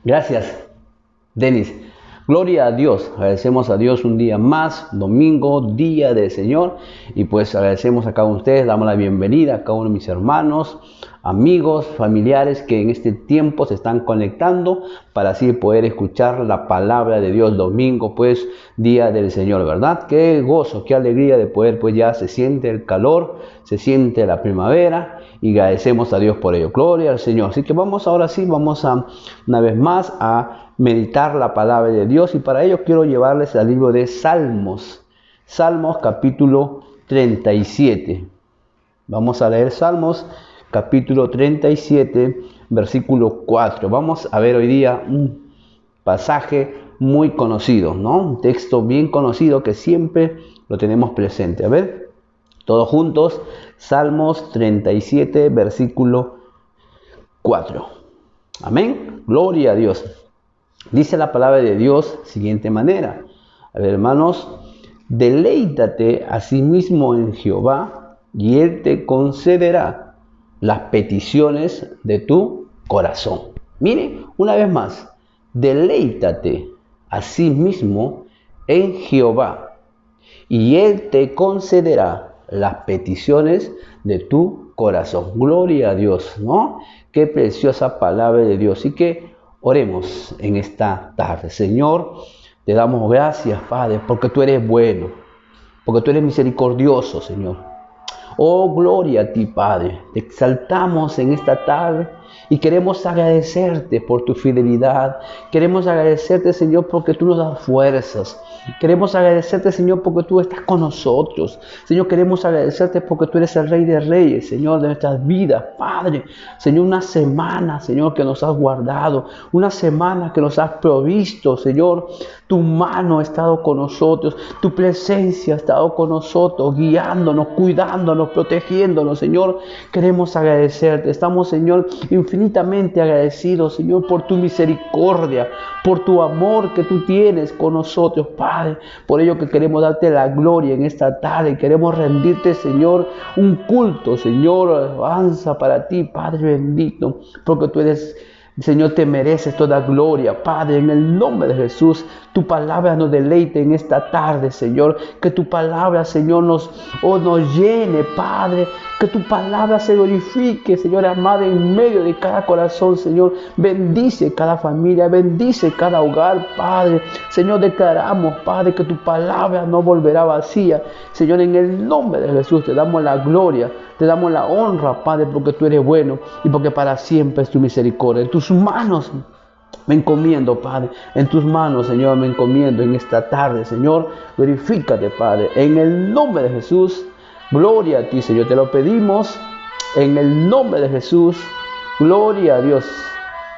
Gracias, Denis. Gloria a Dios. Agradecemos a Dios un día más, domingo, día del Señor. Y pues agradecemos a cada uno de ustedes, damos la bienvenida a cada uno de mis hermanos, amigos, familiares que en este tiempo se están conectando para así poder escuchar la palabra de Dios. Domingo, pues, día del Señor, ¿verdad? Qué gozo, qué alegría de poder, pues ya se siente el calor, se siente la primavera. Y agradecemos a Dios por ello. Gloria al Señor. Así que vamos ahora sí, vamos a una vez más a meditar la palabra de Dios. Y para ello quiero llevarles al libro de Salmos. Salmos capítulo 37. Vamos a leer Salmos capítulo 37, versículo 4. Vamos a ver hoy día un pasaje muy conocido, ¿no? Un texto bien conocido que siempre lo tenemos presente. A ver. Todos juntos, Salmos 37, versículo 4. Amén. Gloria a Dios. Dice la palabra de Dios de siguiente manera. A ver, hermanos, deleítate a sí mismo en Jehová y Él te concederá las peticiones de tu corazón. Mire, una vez más, deleítate a sí mismo en Jehová y Él te concederá las peticiones de tu corazón. Gloria a Dios, ¿no? Qué preciosa palabra de Dios. Así que oremos en esta tarde. Señor, te damos gracias, Padre, porque tú eres bueno, porque tú eres misericordioso, Señor. Oh, gloria a ti, Padre. Te exaltamos en esta tarde y queremos agradecerte por tu fidelidad. Queremos agradecerte, Señor, porque tú nos das fuerzas. Queremos agradecerte, Señor, porque tú estás con nosotros. Señor, queremos agradecerte porque tú eres el Rey de Reyes, Señor, de nuestras vidas, Padre. Señor, una semana, Señor, que nos has guardado. Una semana que nos has provisto, Señor. Tu mano ha estado con nosotros. Tu presencia ha estado con nosotros, guiándonos, cuidándonos, protegiéndonos, Señor. Queremos agradecerte. Estamos, Señor, infinitamente agradecidos, Señor, por tu misericordia, por tu amor que tú tienes con nosotros, Padre. Por ello que queremos darte la gloria en esta tarde. Queremos rendirte, Señor, un culto, Señor, alabanza para ti, Padre bendito, porque tú eres, Señor, te mereces toda gloria, Padre, en el nombre de Jesús. Tu palabra nos deleite en esta tarde, Señor. Que tu palabra, Señor, nos llene, Padre. Que tu palabra se glorifique, Señor amado, en medio de cada corazón, Señor. Bendice cada familia, bendice cada hogar, Padre. Señor, declaramos, Padre, que tu palabra no volverá vacía. Señor, en el nombre de Jesús te damos la gloria, te damos la honra, Padre, porque tú eres bueno y porque para siempre es tu misericordia. En tus manos me encomiendo, Padre. En tus manos, Señor, me encomiendo en esta tarde, Señor. Glorifícate, Padre. En el nombre de Jesús. Gloria a ti, Señor. Te lo pedimos en el nombre de Jesús. Gloria a Dios.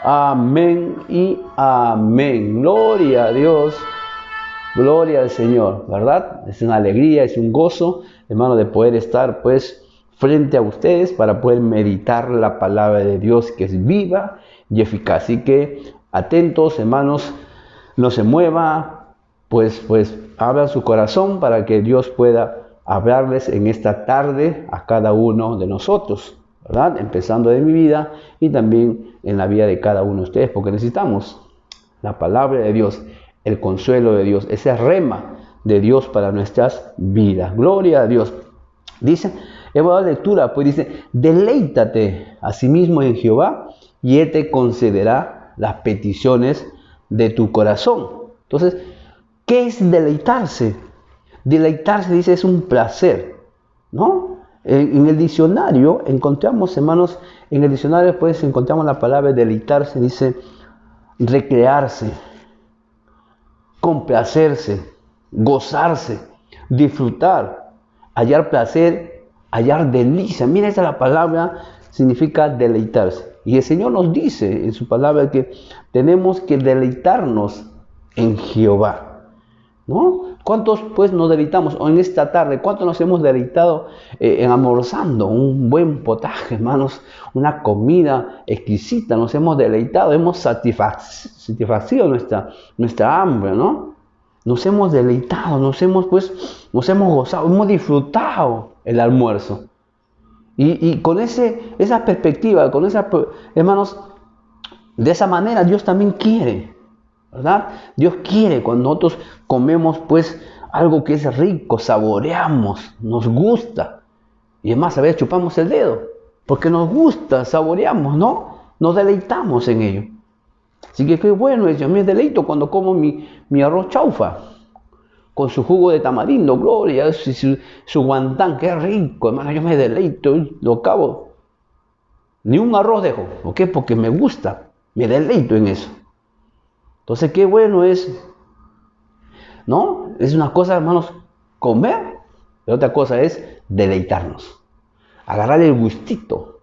Amén y amén. Gloria a Dios. Gloria al Señor, ¿verdad? Es una alegría, es un gozo, hermano, de poder estar, pues, frente a ustedes para poder meditar la palabra de Dios que es viva y eficaz. Así que, atentos, hermanos, no se mueva, pues abran su corazón para que Dios pueda hablarles en esta tarde a cada uno de nosotros, ¿verdad? Empezando de mi vida y también en la vida de cada uno de ustedes, porque necesitamos la palabra de Dios, el consuelo de Dios, ese rema de Dios para nuestras vidas. Gloria a Dios. Dice, hemos dado lectura, pues dice, deleítate a sí mismo en Jehová y Él te concederá las peticiones de tu corazón. Entonces, ¿qué es deleitarse? Deleitarse, dice, es un placer, ¿no? En el diccionario encontramos, hermanos, en el diccionario pues encontramos la palabra deleitarse, dice recrearse, complacerse, gozarse, disfrutar, hallar placer, hallar delicia. Mira, esa la palabra significa deleitarse. Y el Señor nos dice en su palabra que tenemos que deleitarnos en Jehová, ¿no? ¿Cuántos pues nos deleitamos? O en esta tarde, ¿cuántos nos hemos deleitado en almorzando un buen potaje, hermanos? Una comida exquisita, nos hemos deleitado, hemos satisfacido nuestra hambre, ¿no? Nos hemos deleitado, nos hemos gozado, hemos disfrutado el almuerzo. Y con esa perspectiva, hermanos, De esa manera Dios también quiere, ¿verdad? Dios quiere cuando nosotros comemos pues algo que es rico, saboreamos, nos gusta. Y es más, a veces chupamos el dedo, porque nos gusta, saboreamos, ¿no? Nos deleitamos en ello. Así que qué bueno es, yo me deleito cuando como mi arroz chaufa, con su jugo de tamarindo, gloria, su guantán, qué rico, hermano, yo me deleito, lo acabo. Ni un arroz dejo, ¿por qué? Porque me gusta, me deleito en eso. Entonces, qué bueno es, ¿no? Es una cosa, hermanos, comer, pero otra cosa es deleitarnos, agarrar el gustito,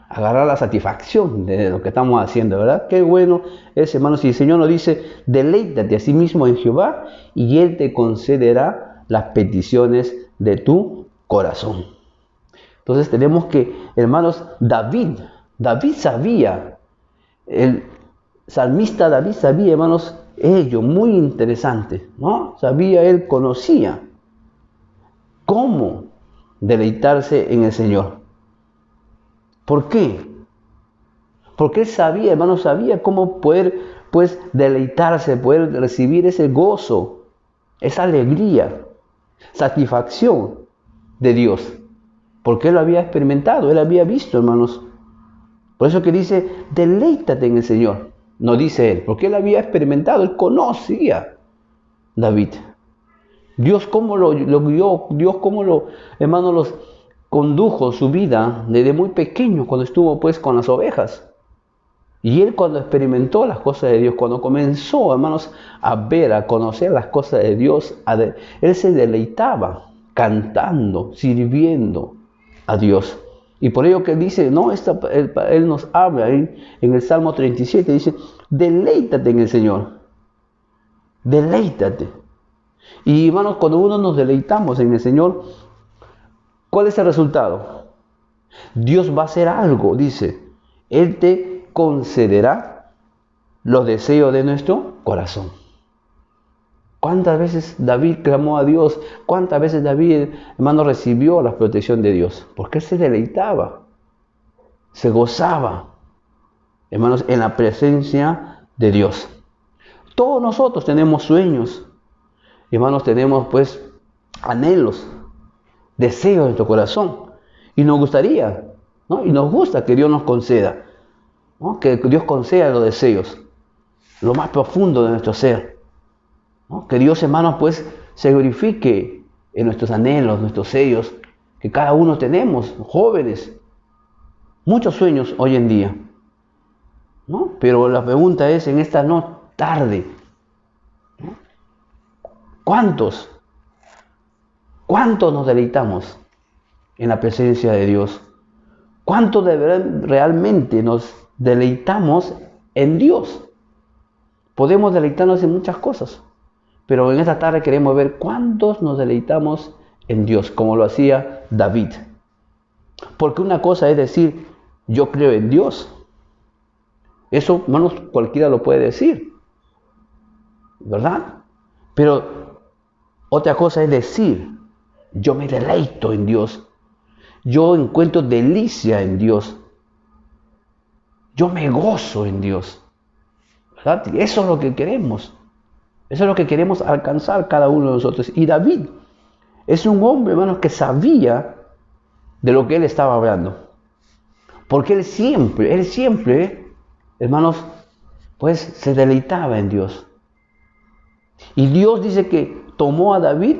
agarrar la satisfacción de lo que estamos haciendo, ¿verdad? Qué bueno es, hermanos, y el Señor nos dice, deleítate a sí mismo en Jehová y Él te concederá las peticiones de tu corazón. Entonces tenemos que, hermanos, David sabía, el salmista David sabía, hermanos, ello, muy interesante, ¿no? Sabía, él conocía cómo deleitarse en el Señor. ¿Por qué? Porque él sabía, hermanos, sabía cómo poder, pues, deleitarse, poder recibir ese gozo, esa alegría, satisfacción de Dios. Porque él lo había experimentado, él había visto, hermanos. Por eso que dice, deleítate en el Señor. No dice él, porque él había experimentado, él conocía David. Dios cómo lo guió, Dios cómo lo, hermanos, los condujo su vida desde muy pequeño, cuando estuvo pues con las ovejas. Y él cuando experimentó las cosas de Dios, cuando comenzó, hermanos, a ver, a conocer las cosas de Dios, él se deleitaba cantando, sirviendo a Dios. Y por ello que él dice, no, él nos habla en el Salmo 37, dice, deleítate en el Señor, deleítate. Y hermanos, cuando uno nos deleitamos en el Señor, ¿cuál es el resultado? Dios va a hacer algo, dice, Él te concederá los deseos de nuestro corazón. ¿Cuántas veces David clamó a Dios? ¿Cuántas veces David, hermano, recibió la protección de Dios? Porque él se deleitaba, se gozaba, hermanos, en la presencia de Dios. Todos nosotros tenemos sueños, hermanos, tenemos pues anhelos, deseos de nuestro corazón. Y nos gustaría, ¿no? Y nos gusta que Dios nos conceda, ¿no? Que Dios conceda los deseos, lo más profundo de nuestro ser. ¿No? Que Dios, hermanos, pues se glorifique en nuestros anhelos, nuestros sellos, que cada uno tenemos, jóvenes, muchos sueños hoy en día, ¿no? Pero la pregunta es, en esta tarde, ¿no? ¿Cuántos nos deleitamos en la presencia de Dios? ¿Cuánto realmente nos deleitamos en Dios? Podemos deleitarnos en muchas cosas, pero en esta tarde queremos ver cuántos nos deleitamos en Dios, como lo hacía David. Porque una cosa es decir, yo creo en Dios. Eso, hermanos, cualquiera lo puede decir, ¿verdad? Pero otra cosa es decir, yo me deleito en Dios. Yo encuentro delicia en Dios. Yo me gozo en Dios, ¿verdad? Y eso es lo que queremos. Eso es lo que queremos alcanzar cada uno de nosotros. Y David es un hombre, hermanos, que sabía de lo que él estaba hablando. Porque él siempre, hermanos, pues se deleitaba en Dios. Y Dios dice que tomó a David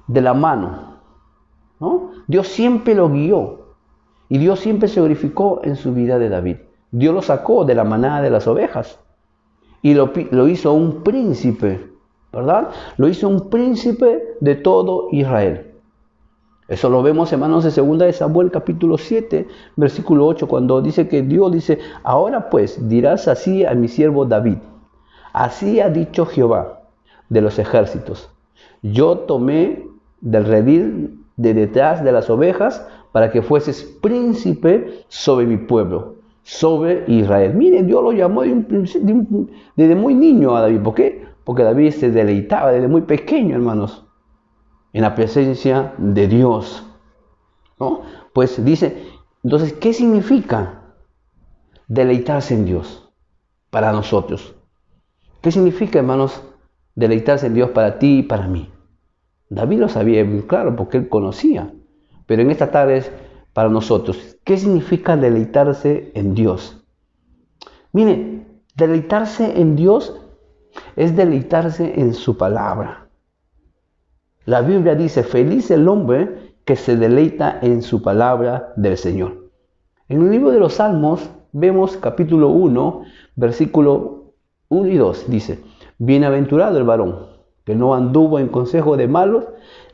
de la mano, ¿no? Dios siempre lo guió. Y Dios siempre se glorificó en su vida de David. Dios lo sacó de la manada de las ovejas. Y lo hizo un príncipe, ¿verdad? Lo hizo un príncipe de todo Israel. Eso lo vemos, hermanos, en 2 de Samuel, capítulo 7, versículo 8, cuando dice que Dios dice, ahora pues dirás así a mi siervo David, así ha dicho Jehová de los ejércitos, yo tomé del redil de detrás de las ovejas para que fueses príncipe sobre mi pueblo, sobre Israel. Miren, Dios lo llamó desde muy niño a David. ¿Por qué? Porque David se deleitaba desde muy pequeño, hermanos, en la presencia de Dios, ¿no? Pues dice, entonces, ¿qué significa deleitarse en Dios? para nosotros. ¿Qué significa, hermanos, deleitarse en Dios para ti y para mí? David lo sabía muy claro porque él conocía. Pero en esta tarde es para nosotros. ¿Qué significa deleitarse en Dios? Mire, deleitarse en Dios es deleitarse en su palabra. La Biblia dice, feliz el hombre que se deleita en su palabra del Señor. En el libro de los Salmos vemos capítulo 1, versículo 1 y 2. Dice, bienaventurado el varón que no anduvo en consejo de malos,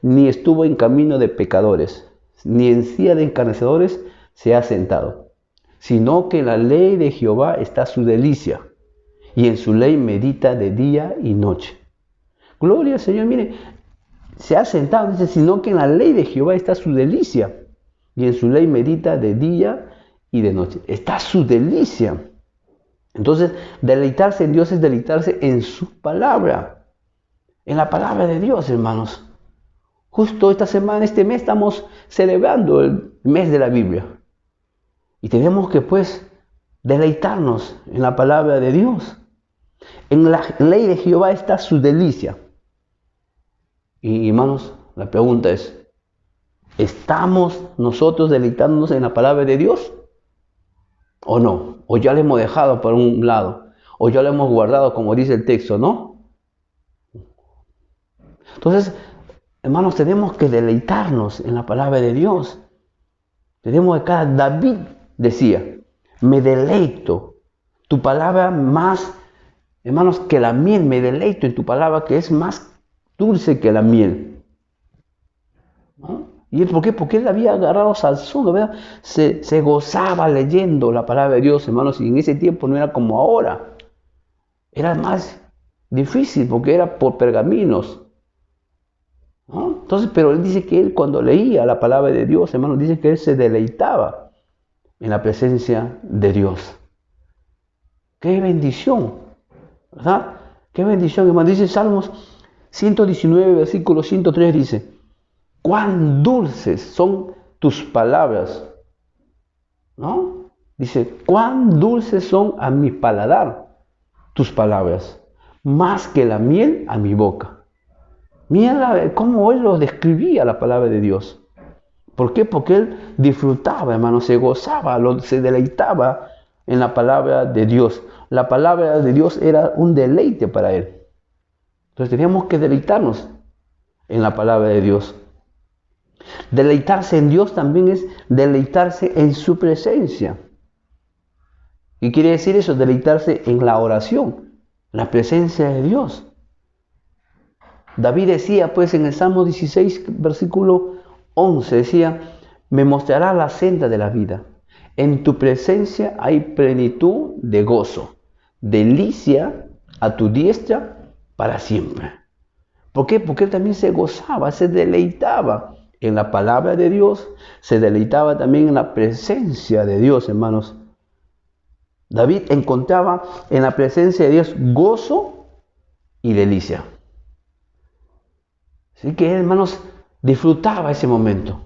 ni estuvo en camino de pecadores, ni en silla de escarnecedores se ha sentado, sino que en la ley de Jehová está su delicia, y en su ley medita de día y noche. Gloria al Señor, mire, se ha sentado, dice, sino que en la ley de Jehová está su delicia, y en su ley medita de día y de noche. Está su delicia. Entonces, deleitarse en Dios es deleitarse en su palabra, en la palabra de Dios, hermanos. Justo esta semana, este mes, estamos celebrando el mes de la Biblia. Y tenemos que, pues, deleitarnos en la palabra de Dios. En la ley de Jehová está su delicia. Y, hermanos, la pregunta es, ¿estamos nosotros deleitándonos en la palabra de Dios? ¿O no? ¿O ya la hemos dejado por un lado? ¿O ya la hemos guardado, como dice el texto, no? Entonces, hermanos, tenemos que deleitarnos en la palabra de Dios. Tenemos que David decía, me deleito, tu palabra más, hermanos, que la miel, me deleito en tu palabra que es más dulce que la miel. ¿No? ¿Y por qué? Porque él había agarrado salsón, ¿verdad? Se gozaba leyendo la palabra de Dios, hermanos, y en ese tiempo no era como ahora. Era más difícil porque era por pergaminos. ¿No? Entonces, pero él dice que él cuando leía la palabra de Dios, hermanos, dice que él se deleitaba en la presencia de Dios. ¡Qué bendición! ¿Verdad? ¡Qué bendición, hermano! Dice Salmos 119, versículo 103, dice, cuán dulces son tus palabras, ¿no? Dice, cuán dulces son a mi paladar tus palabras, más que la miel a mi boca. Mira cómo él lo describía la palabra de Dios. ¿Por qué? Porque él disfrutaba, hermano, se gozaba, se deleitaba en la palabra de Dios. La palabra de Dios era un deleite para él. Entonces teníamos que deleitarnos en la palabra de Dios. Deleitarse en Dios también es deleitarse en su presencia. ¿Y quiere decir eso? Deleitarse en la oración, en la presencia de Dios. David decía, pues, en el Salmo 16, versículo 11, decía, me mostrará la senda de la vida. En tu presencia hay plenitud de gozo, delicia a tu diestra para siempre. ¿Por qué? Porque él también se gozaba, se deleitaba en la palabra de Dios, se deleitaba también en la presencia de Dios, hermanos. David encontraba en la presencia de Dios gozo y delicia. Así que, hermanos, disfrutaba ese momento.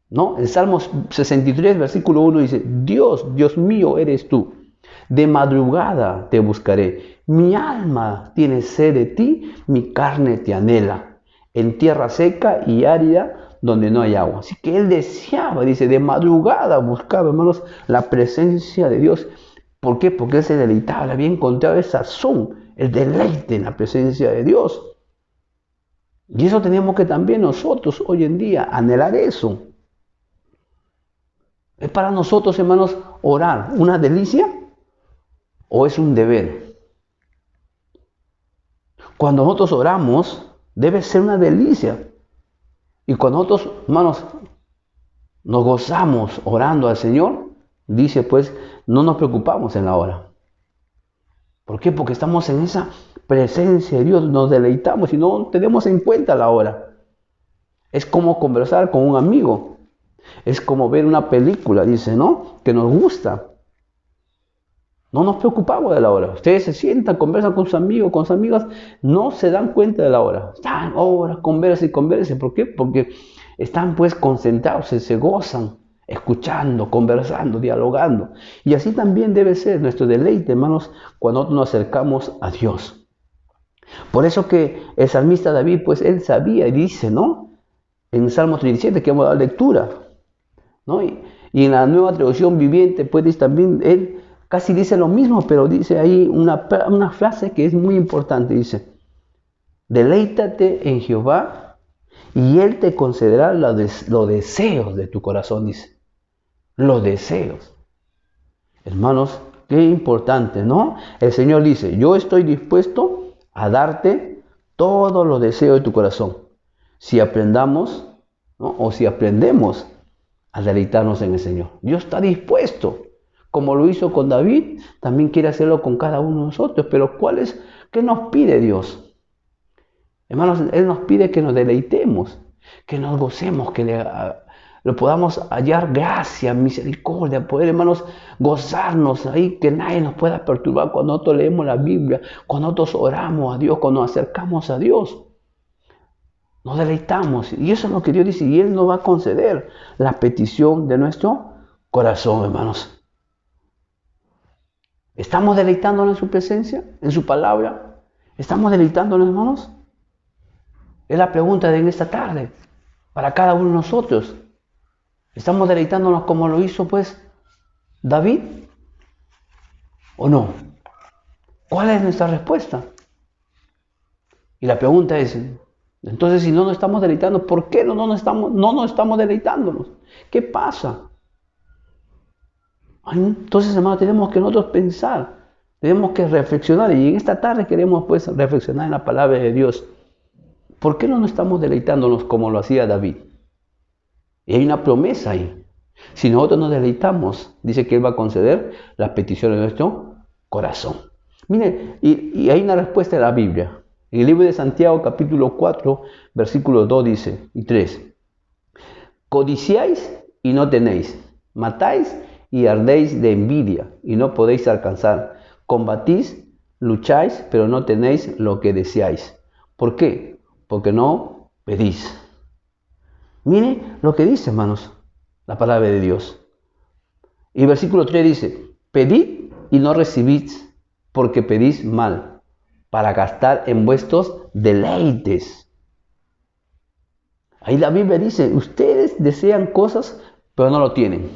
¿No? El Salmo 63, versículo 1 dice, Dios, Dios mío eres tú. De madrugada te buscaré. Mi alma tiene sed de ti, mi carne te anhela. En tierra seca y árida donde no hay agua. Así que él deseaba, dice, de madrugada buscaba, hermanos, la presencia de Dios. ¿Por qué? Porque él se deleitaba, le había encontrado el sazón, el deleite en la presencia de Dios. Y eso tenemos que también nosotros hoy en día anhelar eso. ¿Es para nosotros, hermanos, orar una delicia o es un deber? Cuando nosotros oramos, debe ser una delicia. Y cuando nosotros, hermanos, nos gozamos orando al Señor, dice pues, no nos preocupamos en la hora. ¿Por qué? Porque estamos en esa presencia de Dios, nos deleitamos y no tenemos en cuenta la hora. Es como conversar con un amigo. Es como ver una película, dice, ¿no? Que nos gusta. No nos preocupamos de la hora. Ustedes se sientan, conversan con sus amigos, con sus amigas, no se dan cuenta de la hora. Están horas, conversan y conversan. ¿Por qué? Porque están pues concentrados, se gozan escuchando, conversando, dialogando. Y así también debe ser nuestro deleite, hermanos, cuando nos acercamos a Dios. Por eso que el salmista David, pues él sabía y dice, ¿no? En Salmo 37, que vamos a dar lectura, ¿no? Y en la Nueva Traducción Viviente, pues dice también, él casi dice lo mismo, pero dice ahí una frase que es muy importante, dice, deleítate en Jehová y Él te concederá los deseos de tu corazón, dice. Los deseos. Hermanos, qué importante, ¿no? El Señor dice, yo estoy dispuesto a darte todos los deseos de tu corazón. Si aprendamos, ¿no? O si aprendemos a deleitarnos en el Señor. Dios está dispuesto. Como lo hizo con David, también quiere hacerlo con cada uno de nosotros. Pero ¿qué nos pide Dios? Hermanos, Él nos pide que nos deleitemos, que nos gocemos, que lo podamos hallar gracia, misericordia, poder, hermanos, gozarnos ahí, que nadie nos pueda perturbar cuando nosotros leemos la Biblia, cuando nosotros oramos a Dios, cuando nos acercamos a Dios. Nos deleitamos, y eso es lo que Dios dice, y Él nos va a conceder la petición de nuestro corazón, hermanos. ¿Estamos deleitándonos en su presencia, en su palabra? ¿Estamos deleitándonos, hermanos? Es la pregunta de esta tarde, para cada uno de nosotros. ¿Estamos deleitándonos como lo hizo, pues, David? ¿O no? ¿Cuál es nuestra respuesta? Y la pregunta es, entonces, si no nos estamos deleitando, ¿por qué no nos estamos deleitándonos? ¿Qué pasa? Entonces, hermanos, tenemos que nosotros pensar, tenemos que reflexionar, y en esta tarde queremos, pues, reflexionar en la palabra de Dios. ¿Por qué no nos estamos deleitándonos como lo hacía David? Y hay una promesa ahí. Si nosotros nos deleitamos, dice que Él va a conceder las peticiones de nuestro corazón. Miren, y hay una respuesta de la Biblia. En el libro de Santiago, capítulo 4, versículos 2 dice, y 3. Codiciáis y no tenéis. Matáis y ardéis de envidia y no podéis alcanzar. Combatís, lucháis, pero no tenéis lo que deseáis. ¿Por qué? Porque no pedís. Mire lo que dice, hermanos, la palabra de Dios. Y versículo 3 dice, pedid y no recibís, porque pedís mal, para gastar en vuestros deleites. Ahí la Biblia dice, ustedes desean cosas, pero no lo tienen.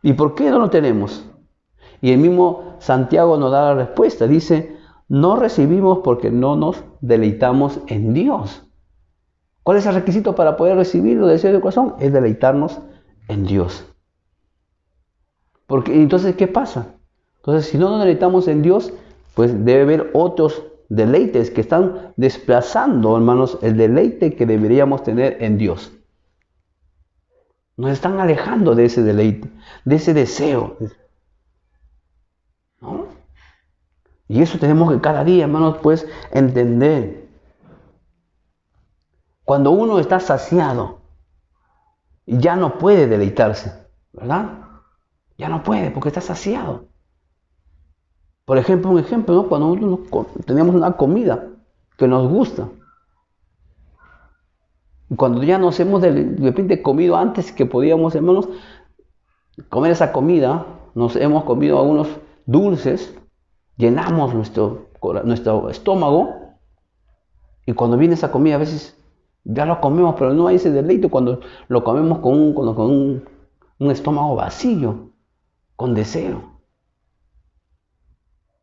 ¿Y por qué no lo tenemos? Y el mismo Santiago nos da la respuesta, dice, no recibimos porque no nos deleitamos en Dios. ¿Cuál es el requisito para poder recibir los deseos del corazón? Es deleitarnos en Dios. Porque entonces, ¿qué pasa? Entonces, si no nos deleitamos en Dios, pues debe haber otros deleites que están desplazando, hermanos, el deleite que deberíamos tener en Dios. Nos están alejando de ese deleite, de ese deseo, ¿no? Y eso tenemos que cada día, hermanos, pues entender. Cuando uno está saciado, ya no puede deleitarse, ¿verdad? Ya no puede porque está saciado. Por ejemplo, ¿no? Cuando tenemos una comida que nos gusta, y cuando ya nos hemos de repente comido antes que podíamos, hermanos, comer esa comida, nos hemos comido algunos dulces, llenamos nuestro estómago, y cuando viene esa comida a veces ya lo comemos, pero no hay ese deleite cuando lo comemos con un estómago vacío, con deseo.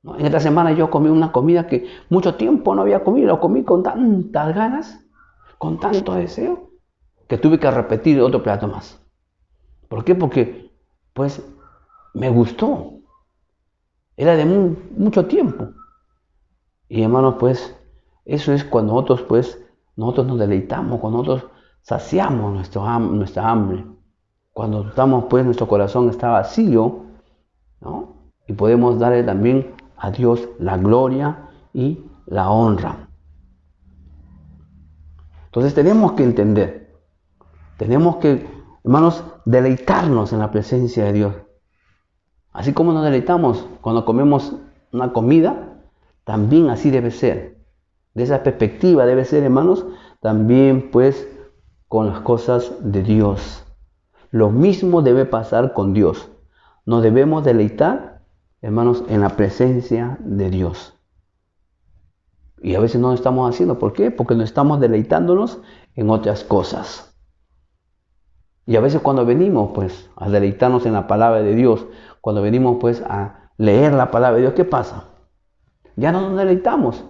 ¿No? En esta semana yo comí una comida que mucho tiempo no había comido, lo comí con tantas ganas, con tanto deseo, que tuve que repetir otro plato más. ¿Por qué? Porque, pues, me gustó. Era de mucho tiempo. Y hermanos, pues, eso es cuando nosotros nos deleitamos, cuando nosotros saciamos nuestra hambre. Cuando estamos, pues, nuestro corazón está vacío, ¿no? Y podemos darle también a Dios la gloria y la honra. Entonces tenemos que entender, tenemos que, hermanos, deleitarnos en la presencia de Dios. Así como nos deleitamos cuando comemos una comida, también así debe ser. De esa perspectiva debe ser, hermanos, también pues con las cosas de Dios. Lo mismo debe pasar con Dios. Nos debemos deleitar, hermanos, en la presencia de Dios. Y a veces no lo estamos haciendo. ¿Por qué? Porque no estamos deleitándonos en otras cosas. Y a veces cuando venimos pues a deleitarnos en la palabra de Dios, cuando venimos pues a leer la palabra de Dios, ¿qué pasa? Ya no nos deleitamos.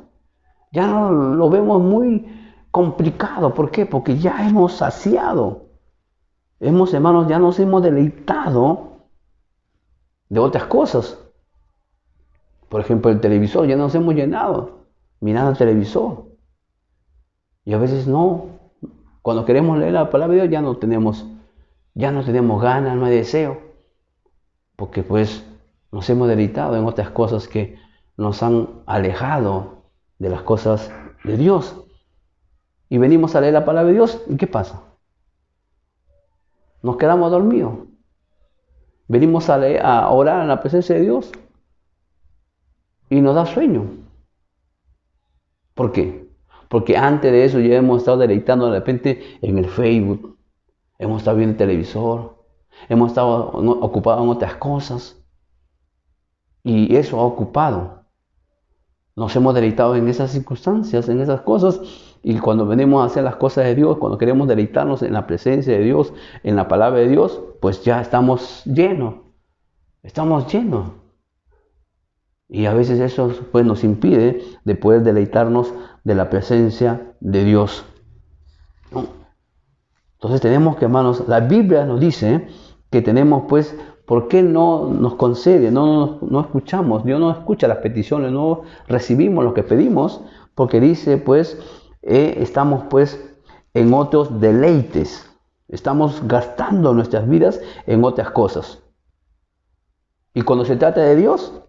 Ya no lo vemos muy complicado. ¿Por qué? Porque ya hemos saciado. Hermanos, ya nos hemos deleitado de otras cosas. Por ejemplo, el televisor, ya nos hemos llenado mirando el televisor. Y a veces no. Cuando queremos leer la palabra de Dios ya no tenemos ganas, no hay deseo. Porque pues nos hemos deleitado en otras cosas que nos han alejado de las cosas de Dios. Y venimos a leer la palabra de Dios, ¿y qué pasa? Nos quedamos dormidos. Venimos a orar en la presencia de Dios y nos da sueño. ¿Por qué? Porque antes de eso ya hemos estado deleitando de repente en el Facebook, hemos estado viendo el televisor, hemos estado ocupados en otras cosas y eso ha ocupado. Nos hemos deleitado en esas circunstancias, en esas cosas, y cuando venimos a hacer las cosas de Dios, cuando queremos deleitarnos en la presencia de Dios, en la palabra de Dios, pues ya estamos llenos. Y a veces eso pues nos impide de poder deleitarnos de la presencia de Dios. ¿No? Entonces tenemos que, hermanos, la Biblia nos dice que tenemos pues, ¿por qué no nos concede? No escuchamos, Dios no escucha las peticiones, no recibimos lo que pedimos, porque dice pues, estamos pues en otros deleites, estamos gastando nuestras vidas en otras cosas. Y cuando se trata de Dios,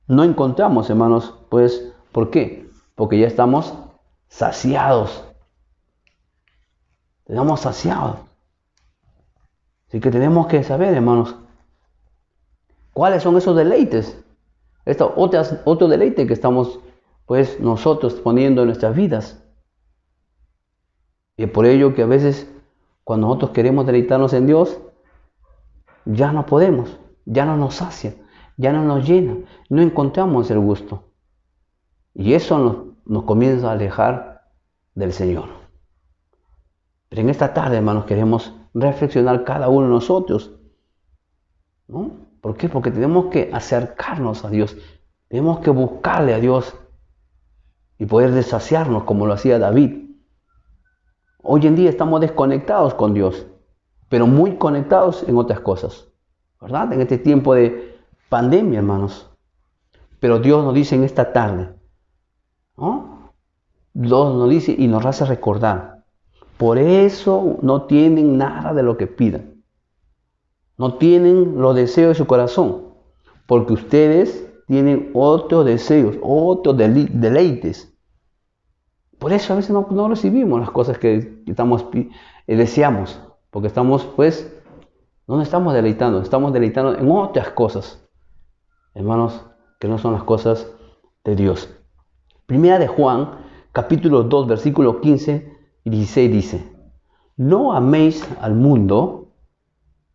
no encontramos, hermanos, pues, ¿por qué? Porque ya estamos saciados. Estamos saciados. Así que tenemos que saber, hermanos, cuáles son esos deleites. Otro deleite que estamos, pues, nosotros poniendo en nuestras vidas. Y por ello que a veces, cuando nosotros queremos deleitarnos en Dios, ya no podemos, ya no nos sacia, ya no nos llena, no encontramos el gusto. Y eso nos comienza a alejar del Señor. Pero en esta tarde, hermanos, queremos reflexionar cada uno de nosotros, ¿no? ¿Por qué? Porque tenemos que acercarnos a Dios, tenemos que buscarle a Dios y poder desaciarnos como lo hacía David. Hoy en día estamos desconectados con Dios, pero muy conectados en otras cosas, ¿verdad? En este tiempo de pandemia, hermanos. Pero Dios nos dice en esta tarde, ¿no? Dios nos dice y nos hace recordar. Por eso no tienen nada de lo que pidan. No tienen los deseos de su corazón. Porque ustedes tienen otros deseos, otros deleites. Por eso a veces no recibimos las cosas que deseamos. Porque estamos, pues, no nos estamos deleitando en otras cosas. Hermanos, que no son las cosas de Dios. Primera de Juan, capítulo 2, versículo 15 y 16 dice: no améis al mundo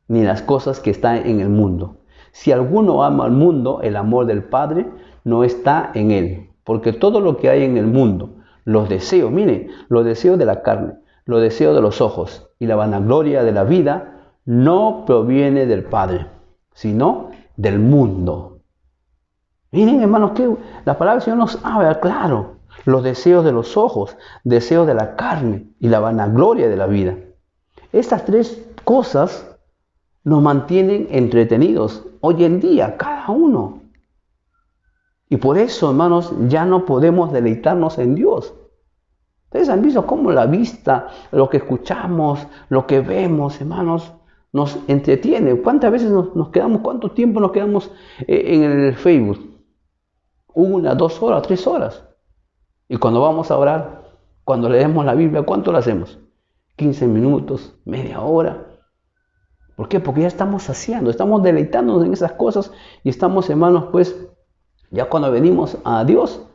ni las cosas que están en el mundo. Si alguno ama al mundo, el amor del Padre no está en él. Porque todo lo que hay en el mundo, los deseos, miren, los deseos de la carne, los deseos de los ojos y la vanagloria de la vida, no proviene del Padre, sino del mundo. Miren, hermanos, que la palabra del Señor nos habla claro. Los deseos de los ojos, deseos de la carne y la vanagloria de la vida. Estas tres cosas nos mantienen entretenidos hoy en día, cada uno. Y por eso, hermanos, ya no podemos deleitarnos en Dios. Ustedes han visto cómo la vista, lo que escuchamos, lo que vemos, hermanos, nos entretiene. ¿Cuántas veces nos quedamos, cuánto tiempo nos quedamos en el Facebook? 1, 2 horas, 3 horas. Y cuando vamos a orar, cuando leemos la Biblia, ¿cuánto lo hacemos? 15 minutos, media hora. ¿Por qué? Porque ya estamos saciando, estamos deleitándonos en esas cosas y estamos, hermanos, pues, ya cuando venimos a Dios,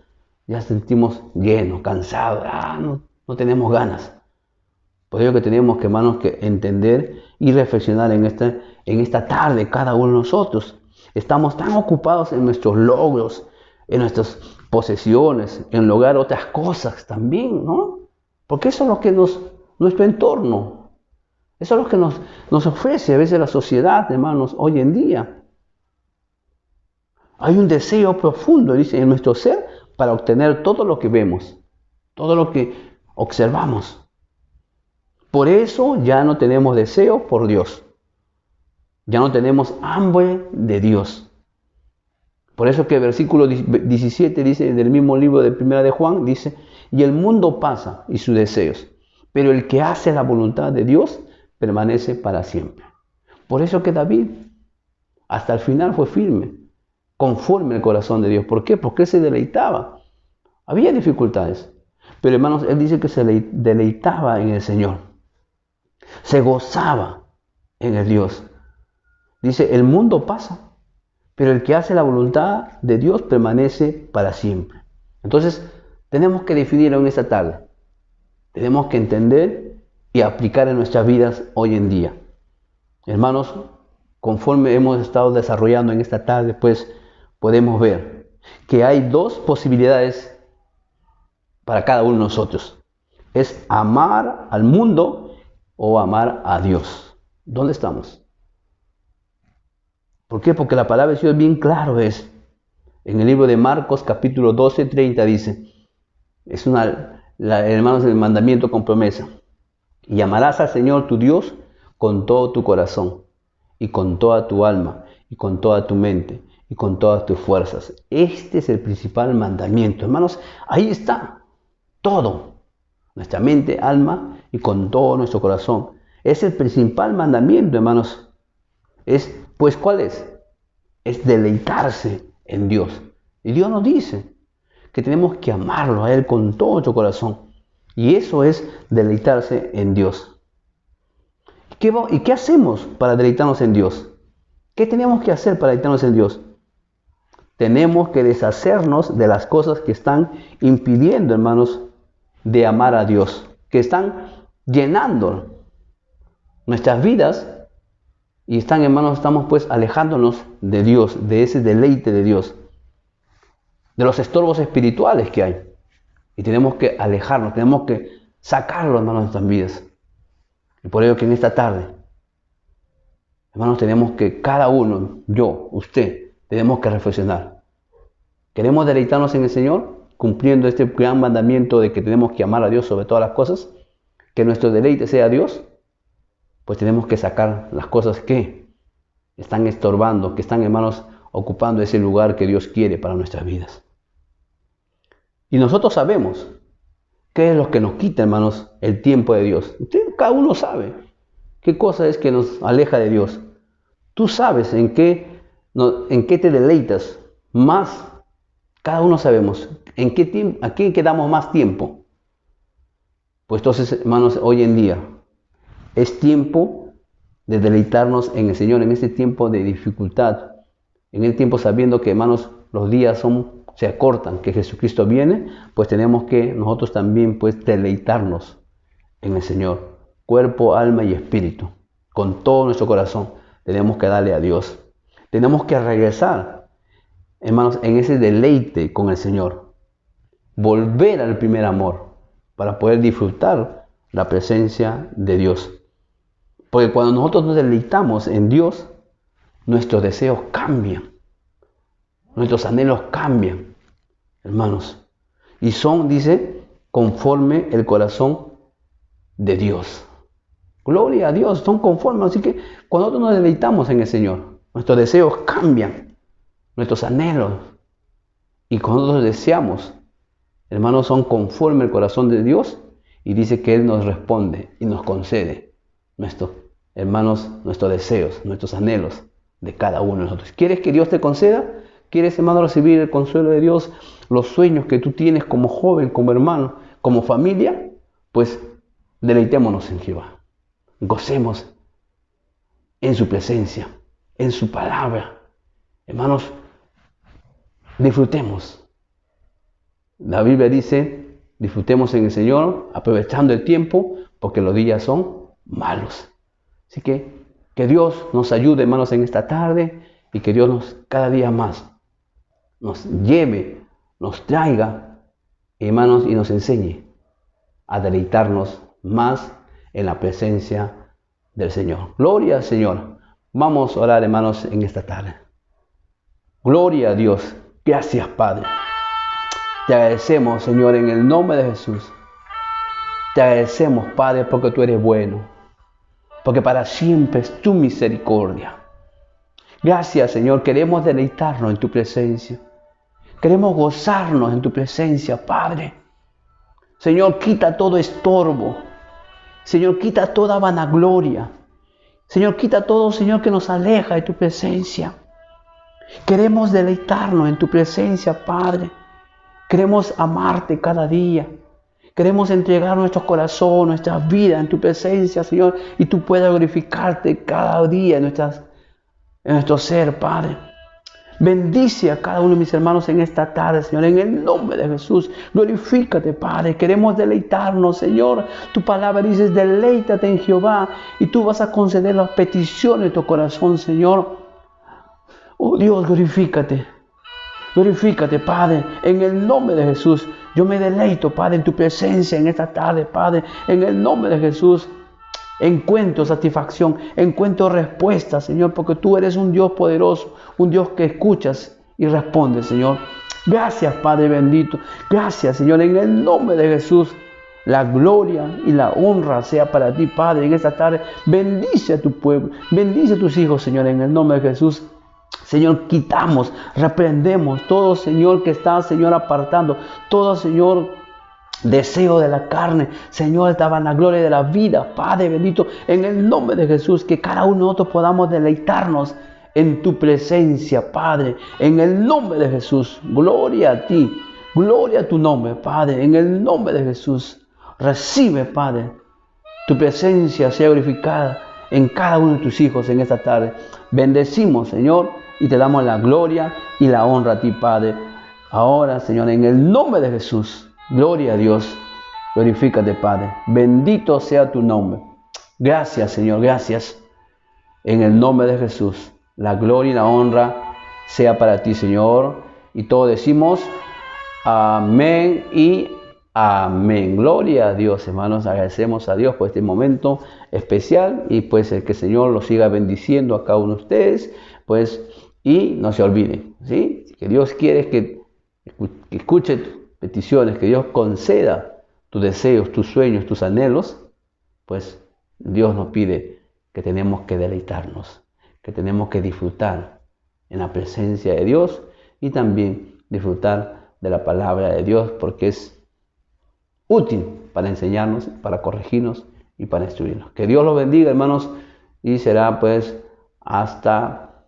ya sentimos llenos, cansados, no tenemos ganas. Por ello que tenemos que, hermanos, que entender y reflexionar en esta tarde cada uno de nosotros. Estamos tan ocupados en nuestros logros, en nuestras posesiones, en lograr otras cosas también, ¿no? Porque eso es lo que nuestro entorno, eso es lo que nos ofrece a veces la sociedad, hermanos, hoy en día. Hay un deseo profundo, dice, en nuestro ser para obtener todo lo que vemos, todo lo que observamos. Por eso ya no tenemos deseo por Dios. Ya no tenemos hambre de Dios. Por eso que el versículo 17 dice, del mismo libro de Primera de Juan, dice, y el mundo pasa y sus deseos, pero el que hace la voluntad de Dios permanece para siempre. Por eso que David hasta el final fue firme, conforme al corazón de Dios. ¿Por qué? Porque él se deleitaba. Había dificultades, pero hermanos, él dice que se deleitaba en el Señor. Se gozaba en el Dios. Dice, el mundo pasa, pero el que hace la voluntad de Dios permanece para siempre. Entonces, tenemos que definirlo en esta tarde. Tenemos que entender y aplicar en nuestras vidas hoy en día. Hermanos, conforme hemos estado desarrollando en esta tarde, pues podemos ver que hay dos posibilidades para cada uno de nosotros. Es amar al mundo o amar a Dios. ¿Dónde estamos? ¿Por qué? Porque la palabra de Dios es bien claro. En el libro de Marcos, capítulo 12, 30, dice, hermanos, el mandamiento con promesa. Y amarás al Señor tu Dios con todo tu corazón, y con toda tu alma, y con toda tu mente, y con todas tus fuerzas. Este es el principal mandamiento. Hermanos, ahí está todo. Nuestra mente, alma, y con todo nuestro corazón. Es el principal mandamiento, hermanos. Pues, ¿cuál es? Es deleitarse en Dios. Y Dios nos dice que tenemos que amarlo a Él con todo nuestro corazón. Y eso es deleitarse en Dios. ¿Y qué hacemos para deleitarnos en Dios? ¿Qué tenemos que hacer para deleitarnos en Dios? Tenemos que deshacernos de las cosas que están impidiendo, hermanos, de amar a Dios. Que están llenando nuestras vidas. Y estamos pues alejándonos de Dios, de ese deleite de Dios, de los estorbos espirituales que hay. Y tenemos que alejarnos, tenemos que sacarlo, hermanos, de nuestras vidas. Y por ello que en esta tarde, hermanos, tenemos que cada uno, yo, usted, tenemos que reflexionar. ¿Queremos deleitarnos en el Señor? Cumpliendo este gran mandamiento de que tenemos que amar a Dios sobre todas las cosas. Que nuestro deleite sea Dios. Pues tenemos que sacar las cosas que están estorbando, que están, hermanos, ocupando ese lugar que Dios quiere para nuestras vidas. Y nosotros sabemos qué es lo que nos quita, hermanos, el tiempo de Dios. Cada uno sabe qué cosa es que nos aleja de Dios. Tú sabes en qué te deleitas más. Cada uno sabemos a qué quedamos más tiempo. Pues entonces, hermanos, hoy en día es tiempo de deleitarnos en el Señor, en este tiempo de dificultad, en el tiempo sabiendo que, hermanos, los días se acortan, que Jesucristo viene, pues tenemos que nosotros también pues deleitarnos en el Señor, cuerpo, alma y espíritu, con todo nuestro corazón. Tenemos que darle a Dios. Tenemos que regresar, hermanos, en ese deleite con el Señor, volver al primer amor para poder disfrutar la presencia de Dios. Porque cuando nosotros nos deleitamos en Dios, nuestros deseos cambian. Nuestros anhelos cambian, hermanos. Y son, dice, conforme el corazón de Dios. Gloria a Dios, son conformes. Así que cuando nosotros nos deleitamos en el Señor, nuestros deseos cambian. Nuestros anhelos. Y cuando nosotros deseamos, hermanos, son conforme el corazón de Dios. Y dice que Él nos responde y nos concede nuestros deseos, nuestros anhelos de cada uno de nosotros. ¿Quieres que Dios te conceda? ¿Quieres, hermano, recibir el consuelo de Dios? Los sueños que tú tienes como joven, como hermano, como familia, pues deleitémonos en Jehová. Gocemos en su presencia, en su palabra. Hermanos, disfrutemos. La Biblia dice, disfrutemos en el Señor, aprovechando el tiempo, porque los días son malos. Así que Dios nos ayude, hermanos, en esta tarde, y que Dios nos cada día más nos lleve, nos traiga, hermanos, y nos enseñe a deleitarnos más en la presencia del Señor. Gloria al Señor. Vamos a orar, hermanos, en esta tarde. Gloria a Dios. Gracias, Padre. Te agradecemos, Señor, en el nombre de Jesús. Te agradecemos, Padre, porque tú eres bueno, porque para siempre es tu misericordia. Gracias, Señor. Queremos deleitarnos en tu presencia. Queremos gozarnos en tu presencia, Padre. Señor, quita todo estorbo. Señor, quita toda vanagloria. Señor, quita todo, Señor, que nos aleja de tu presencia. Queremos deleitarnos en tu presencia, Padre. Queremos amarte cada día. Queremos entregar nuestro corazón, nuestra vida en tu presencia, Señor, y tú puedas glorificarte cada día en nuestro ser, Padre. Bendice a cada uno de mis hermanos en esta tarde, Señor, en el nombre de Jesús. Glorifícate, Padre. Queremos deleitarnos, Señor. Tu palabra dice, deleítate en Jehová y tú vas a conceder las peticiones de tu corazón, Señor. Oh Dios, glorifícate. Glorifícate, Padre, en el nombre de Jesús. Yo me deleito, Padre, en tu presencia en esta tarde, Padre, en el nombre de Jesús. Encuentro satisfacción, encuentro respuesta, Señor, porque tú eres un Dios poderoso, un Dios que escuchas y responde, Señor. Gracias, Padre bendito. Gracias, Señor, en el nombre de Jesús. La gloria y la honra sea para ti, Padre, en esta tarde. Bendice a tu pueblo, bendice a tus hijos, Señor, en el nombre de Jesús. Señor, quitamos, reprendemos todo, Señor, que está, Señor, apartando, todo, Señor, deseo de la carne, Señor, esta vanagloria de la vida, Padre bendito, en el nombre de Jesús, que cada uno de nosotros podamos deleitarnos en tu presencia, Padre, en el nombre de Jesús. Gloria a ti, gloria a tu nombre, Padre, en el nombre de Jesús. Recibe, Padre, tu presencia sea glorificada en cada uno de tus hijos en esta tarde. Bendecimos, Señor, y te damos la gloria y la honra a ti, Padre. Ahora, Señor, en el nombre de Jesús. Gloria a Dios. Glorifícate, Padre. Bendito sea tu nombre. Gracias, Señor. Gracias. En el nombre de Jesús. La gloria y la honra sea para ti, Señor. Y todos decimos amén y amén. Gloria a Dios, hermanos. Agradecemos a Dios por este momento especial. Y pues el que el Señor los siga bendiciendo a cada uno de ustedes. Pues, y no se olviden, ¿sí? Que Dios quiere que escuche peticiones, que Dios conceda tus deseos, tus sueños, tus anhelos, pues Dios nos pide que tenemos que deleitarnos, que tenemos que disfrutar en la presencia de Dios y también disfrutar de la palabra de Dios, porque es útil para enseñarnos, para corregirnos y para instruirnos. Que Dios los bendiga, hermanos, y será pues hasta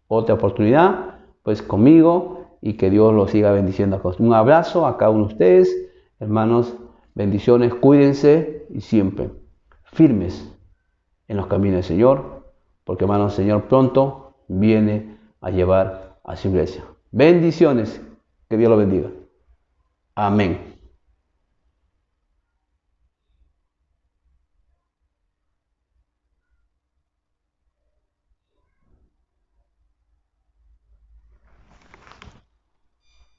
otra oportunidad, pues conmigo, y que Dios los siga bendiciendo. Un abrazo a cada uno de ustedes, hermanos, bendiciones, cuídense y siempre firmes en los caminos del Señor, porque, hermanos, el Señor pronto viene a llevar a su iglesia. Bendiciones, que Dios los bendiga. Amén.